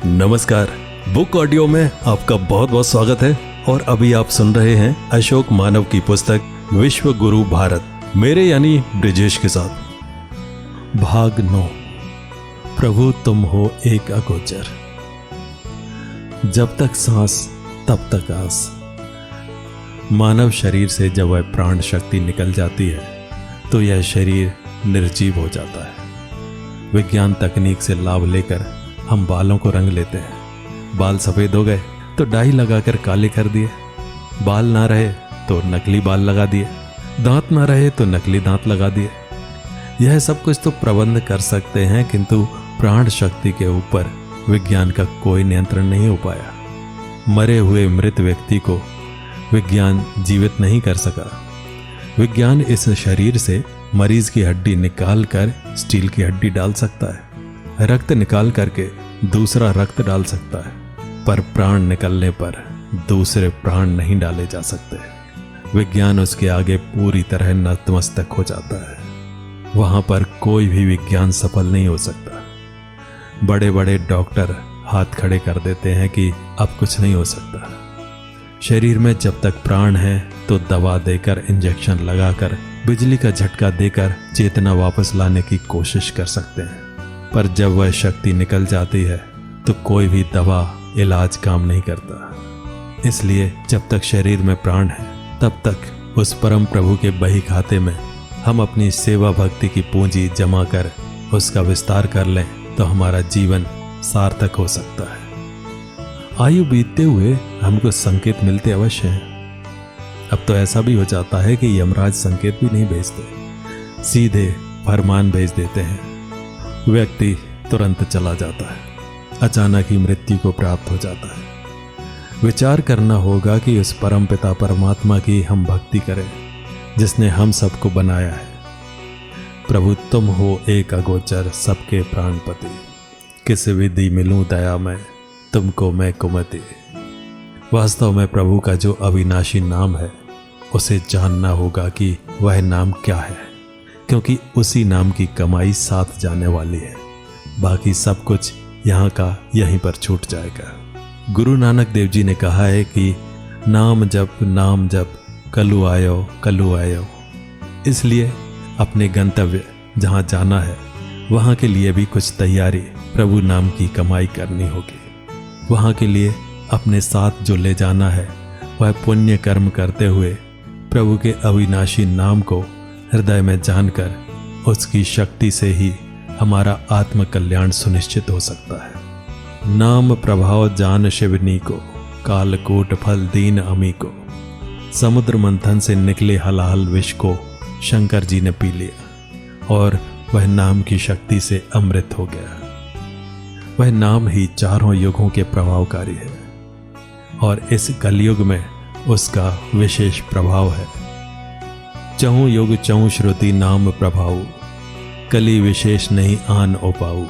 नमस्कार, book audio में आपका बहुत बहुत स्वागत है। और अभी आप सुन रहे हैं अशोक मानव की पुस्तक विश्व गुरु भारत, मेरे यानी ब्रिजेश के साथ। भाग 9, प्रभु तुम हो एक अगोचर। जब तक सांस तब तक आस। मानव शरीर से जब वह प्राण शक्ति निकल जाती है तो यह शरीर निर्जीव हो जाता है। विज्ञान तकनीक से लाभ लेकर हम बालों को रंग लेते हैं। बाल सफ़ेद हो गए तो डाई लगाकर काले कर दिए, बाल ना रहे तो नकली बाल लगा दिए, दांत ना रहे तो नकली दांत लगा दिए। यह सब कुछ तो प्रबंध कर सकते हैं, किंतु प्राण शक्ति के ऊपर विज्ञान का कोई नियंत्रण नहीं हो पाया। मरे हुए मृत व्यक्ति को विज्ञान जीवित नहीं कर सका। विज्ञान इस शरीर से मरीज की हड्डी निकाल कर स्टील की हड्डी डाल सकता है, रक्त निकाल करके दूसरा रक्त डाल सकता है, पर प्राण निकलने पर दूसरे प्राण नहीं डाले जा सकते। विज्ञान उसके आगे पूरी तरह नतमस्तक हो जाता है। वहां पर कोई भी विज्ञान सफल नहीं हो सकता। बड़े बड़े डॉक्टर हाथ खड़े कर देते हैं कि अब कुछ नहीं हो सकता। शरीर में जब तक प्राण है तो दवा देकर, इंजेक्शन लगाकर, बिजली का झटका देकर चेतना वापस लाने की कोशिश कर सकते हैं, पर जब वह शक्ति निकल जाती है तो कोई भी दवा, इलाज काम नहीं करता। इसलिए जब तक शरीर में प्राण है तब तक उस परम प्रभु के बही खाते में हम अपनी सेवा भक्ति की पूंजी जमा कर उसका विस्तार कर लें तो हमारा जीवन सार्थक हो सकता है। आयु बीतते हुए हमको संकेत मिलते अवश्य हैं। अब तो ऐसा भी हो जाता है कि यमराज संकेत भी नहीं भेजते, सीधे फरमान भेज देते हैं। व्यक्ति तुरंत चला जाता है, अचानक ही मृत्यु को प्राप्त हो जाता है। विचार करना होगा कि उस परम पिता परमात्मा की हम भक्ति करें जिसने हम सबको बनाया है। प्रभु तुम हो एक अगोचर, सबके प्राणपति, किस विधि मिलूं दया में, तुमको मैं कुमति। वास्तव में प्रभु का जो अविनाशी नाम है उसे जानना होगा कि वह नाम क्या है, क्योंकि उसी नाम की कमाई साथ जाने वाली है। बाकी सब कुछ यहाँ का यहीं पर छूट जाएगा। गुरु नानक देव जी ने कहा है कि नाम जप कलु आयो। इसलिए अपने गंतव्य जहाँ जाना है वहाँ के लिए भी कुछ तैयारी प्रभु नाम की कमाई करनी होगी। वहाँ के लिए अपने साथ जो ले जाना है वह पुण्य कर्म करते हुए प्रभु के अविनाशी नाम को हृदय में जानकर उसकी शक्ति से ही हमारा आत्म कल्याण सुनिश्चित हो सकता है। नाम प्रभाव जान शिवनी को, कालकूट फल दीन अमी को। समुद्र मंथन से निकले हलाहल विष को शंकर जी ने पी लिया और वह नाम की शक्ति से अमृत हो गया। वह नाम ही चारों युगों के प्रभावकारी है और इस कलयुग में उसका विशेष प्रभाव है। चहुं युग चहुं श्रुति नाम प्रभाव, कली विशेष नहीं आन ओ पाऊ।